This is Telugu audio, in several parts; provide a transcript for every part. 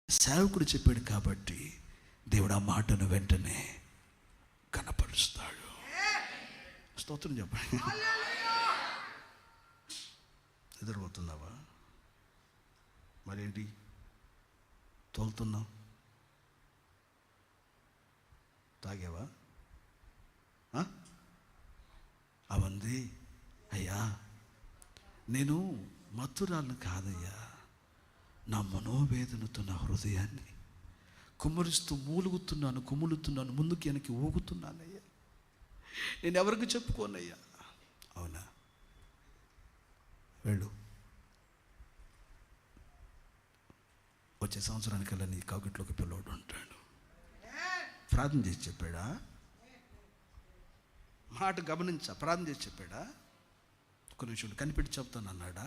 సేవకుడు చెప్పాడు కాబట్టి దేవుడు ఆ మాటను వెంటనే కనపరుస్తాడు. స్తోత్రం చెప్పండి. నిద్రపోతున్నావా? మరేంటి తోలుతున్నావు? తాగేవా? అవంది అయ్యా, నేను మత్తురాలను కాదయ్యా, నా మనోవేదనతో నా హృదయాన్ని కుమ్మరిస్తూ కుమ్ములుతున్నాను, ముందుకి వెనక్కి ఊగుతున్నానయ్యా, నేను ఎవరికి చెప్పుకోనయ్యా. అవునా, వెళ్ళు, వచ్చే సంవత్సరానికల్లా నీ కౌగిట్లోకి పిల్లోడు ఉంటాడు. ప్రార్థన చేసి చెప్పాడా? మాట గమనించా. ప్రార్థన చేసి చెప్పాడా? ఒక నిమిషం కనిపెట్టి చెప్తాను అన్నాడా?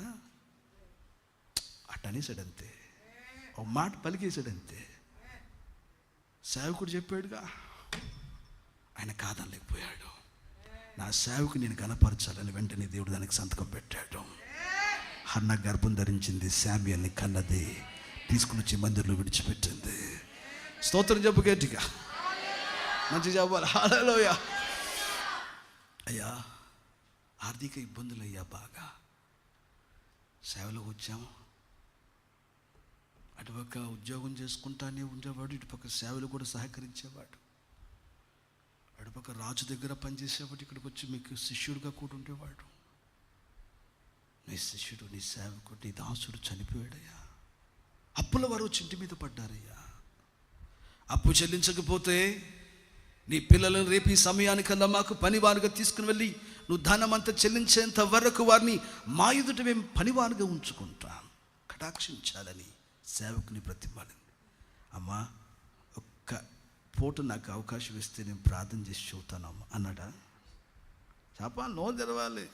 అట్ట అనేసాడంతే, ఒక మాట పలికేసాడంతే. సేవకుడు చెప్పాడుగా, ఆయన కాదనలేకపోయాడు. నా సేవకు నేను కనపరచాలని వెంటనే దేవుడు దానికి సంతకం పెట్టాడు. హన్న గర్భం ధరించింది, శామ్యూయల్ని కన్నది, తీసుకుని వచ్చి మందిరంలో విడిచిపెట్టింది. స్తోత్రం చెప్పు గట్టిగా, మంచి చెప్పాలి. హల్లెలూయా. అయ్యా, ఆర్థిక ఇబ్బందులు అయ్యా, బాగా సేవలోకి వచ్చాము. అటుపక్క ఉద్యోగం చేసుకుంటానే ఉండేవాడు, ఇటుపక్క సేవలు కూడా సహకరించేవాడు. అటుపక్క రాజు దగ్గర పనిచేసేవాడు, ఇక్కడికి వచ్చి మీకు శిష్యుడిగా కూడా ఉండేవాడు. నీ శిష్యుడు, నీ సేవకుడు, నీ దాసుడు చనిపోయాడయ్యా. అప్పుల వారు వచ్చి ఇంటి మీద పడ్డారయ్యా. అప్పు చెల్లించకపోతే నీ పిల్లలను రేపు ఈ సమయానికల్లా మాకు పనివారుగా తీసుకుని వెళ్ళి నువ్వు ధనమంతా చెల్లించేంత వరకు వారిని మా ఎదుట మేము పనివారుగా ఉంచుకుంటాం, కటాక్షించాలని సేవకుని బ్రతిమాలింది. అమ్మా, ఒక్క పూట నాకు అవకాశం ఇస్తే నేను ప్రార్థన చేసి చూస్తానమ్మా అన్నాడా? చెప్పాలి, నో తెరవాలి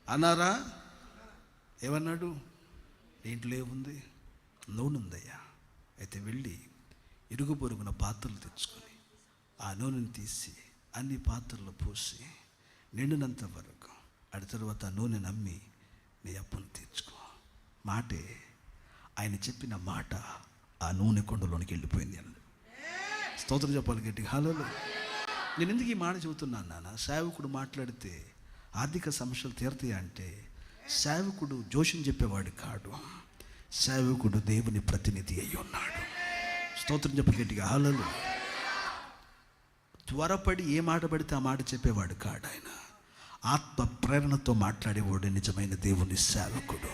అన్నారా? ఏమన్నాడు? దీంట్లో ఏముంది? నూనె ఉందయ్యా. అయితే వెళ్ళి ఇరుగు పొరుగున పాత్రలు తెచ్చుకొని ఆ నూనెను తీసి అన్ని పాత్రలు పోసి నిండినంత వరకు, అడి తర్వాత ఆ నూనె నమ్మి నీ అప్పును తీర్చుకో. మాటే, ఆయన చెప్పిన మాట ఆ నూనె కొండలోనికి వెళ్ళిపోయింది అన్న. స్తోత్రం చెప్పాలి గట్టిగా. హల్లెలూయా. నేను ఎందుకు ఈ మాట చెబుతున్నాను నాన్న? సేవకుడు మాట్లాడితే ఆర్థిక సమస్యలు తీరుతాయి అంటే, సేవకుడు జోషం చెప్పేవాడు కాడు, సేవకుడు దేవుని ప్రతినిధి అయి ఉన్నాడు. స్తోత్రం చెప్పాలి గట్టిగా. హల్లెలూయా. త్వరపడి ఏ మాట పడితే ఆ మాట చెప్పేవాడు కాడు. ఆయన ఆత్మ ప్రేరణతో మాట్లాడేవాడు నిజమైన దేవుని సేవకుడు.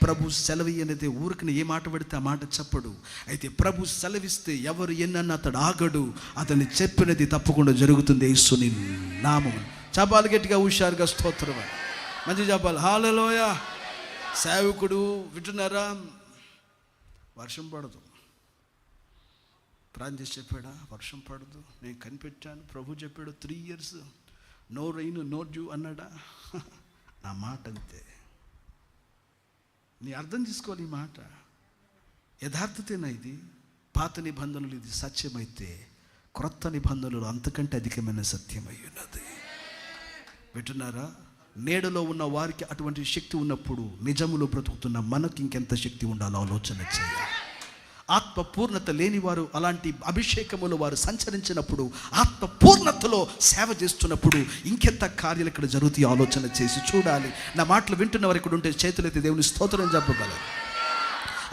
ప్రభు సెలవియనిదే ఊరికి ఏ మాట పడితే ఆ మాట చెప్పడు. అయితే ప్రభు సెలవిస్తే ఎవరు ఎన్నన్న అతడు ఆగడు. అతన్ని చెప్పినది తప్పకుండా జరుగుతుంది. యేసుని నామము చెప్పాలి గట్టిగా, హుషారుగా. స్తోత్రం మంచి చెప్పాలి. హల్లెలూయా. సేవకుడు వింటున్నారా? వర్షం పడదు, ప్రార్థన చేసి చెప్పాడా? వర్షం పడదు, నేను కనిపెట్టాను. ప్రభు చెప్పాడు 3 years no rain no dew అన్నాడా? నా మాట అంతే. నీ అర్థం చేసుకోవాలి ఈ మాట. యథార్థతేనా ఇది? పాత నిబంధనలు ఇది సత్యమైతే, క్రొత్త నిబంధనలు అంతకంటే అధికమైన సత్యమై ఉన్నది. వింటున్నారా? నేడలో ఉన్న వారికి అటువంటి శక్తి ఉన్నప్పుడు నిజములో బ్రతుకుతున్న మనకి ఇంకెంత శక్తి ఉండాలో ఆలోచన చేయాలి. ఆత్మ పూర్ణత లేని వారు అలాంటి అభిషేకములో వారు సంచరించినప్పుడు, ఆత్మ పూర్ణతలో సేవ చేస్తున్నప్పుడు ఇంకెంత కార్యాలు ఇక్కడ జరుగుతాయి ఆలోచన చేసి చూడాలి. నా మాటలు వింటున్న వారు ఇక్కడ ఉంటే చేతులైతే దేవుని స్తోత్రం చెప్పగలరు.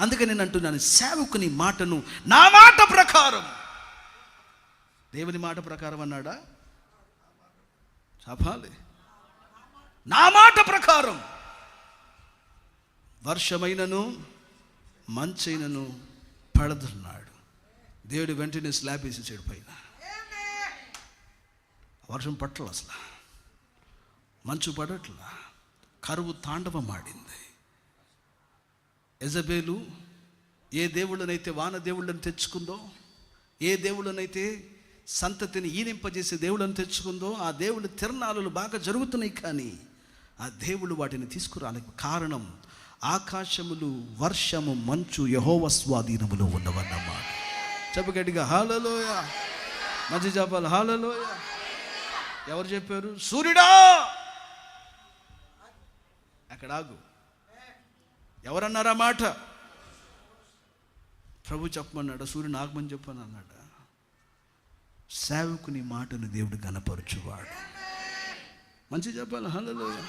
అందుకే నేను అంటున్నాను, సేవకుని మాటను నా మాట ప్రకారం, దేవుని మాట ప్రకారం అన్నాడా? చెప్పాలి. నా మాట ప్రకారం వర్షమైనను మంచైనను పడదన్నాడు. దేవుడు వెంటనే స్లాబ్ వేసేసాడు పైన. వర్షం పట్టల, అసలు మంచు పడట్లా, కరువు తాండవం ఆడింది. యెజబేలు ఏ దేవుళ్ళనైతే వాన దేవుళ్ళని తెచ్చుకుందో, ఏ దేవుళ్ళనైతే సంతతిని ఈనింపజేసే దేవుళ్ళని తెచ్చుకుందో, ఆ దేవుళ్ళ తిరణాలు బాగా జరుగుతున్నాయి, కానీ ఆ దేవుళ్ళు వాటిని తీసుకురాలేక కారణం ఆకాశములు, వర్షము, మంచు యెహోవా స్వాధీనములో ఉన్నవన్నమాట. చెప్పగట్టిగా హల్లెలూయా. మంచి చెప్పాలి. హల్లెలూయా. ఎవరు చెప్పారు? సూర్యుడా అక్కడ ఆగు. ఎవరన్నారా మాట? ప్రభు చెప్పమన్నాడు, సూర్యుని ఆగమని చెప్పాను అన్నాడు. సేవకుని మాటను దేవుడు గణపరచువాడు. మంచిగా చెప్పాలి. హల్లెలూయా.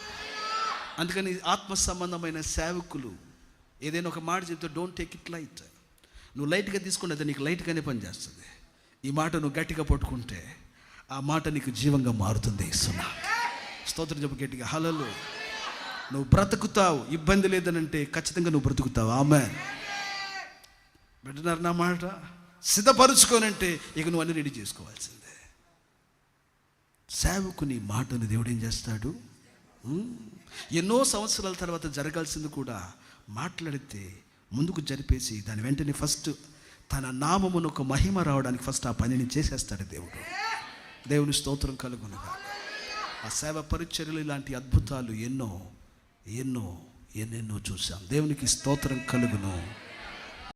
అందుకని ఆత్మ సంబంధమైన సేవకులు ఏదైనా ఒక మాట చెప్తే డోంట్ టేక్ ఇట్ లైట్. నువ్వు లైట్గా తీసుకున్నది నీకు లైట్గానే పనిచేస్తుంది. ఈ మాట నువ్వు గట్టిగా పట్టుకుంటే ఆ మాట నీకు జీవంగా మారుతుంది. ఇస్తున్నా స్తోత్రం చెప్పు గట్టిగా. హల్లెలూయా. నువ్వు బ్రతుకుతావు, ఇబ్బంది లేదనంటే ఖచ్చితంగా నువ్వు బ్రతుకుతావు. ఆమేన్. వింటున్నారు నా మాట? సిద్ధపరుచుకోనంటే ఇక నువ్వు అన్ని రెడీ చేసుకోవాల్సిందే. సేవకుని మాటను దేవుడు ఏం చేస్తాడు? ఎన్నో సంవత్సరాల తర్వాత జరగాల్సింది కూడా మాట్లాడితే ముందుకు జరిపేసి దాని వెంటనే ఫస్ట్ తన నామమును ఒక మహిమ రావడానికి ఫస్ట్ ఆ పనిని చేసేస్తాడు దేవుడు. దేవుని స్తోత్రం కలుగునుగా. ఆ సేవ పరిచర్యలు ఇలాంటి అద్భుతాలు ఎన్నో ఎన్నో ఎన్నెన్నో చూసాం. దేవునికి స్తోత్రం కలుగును.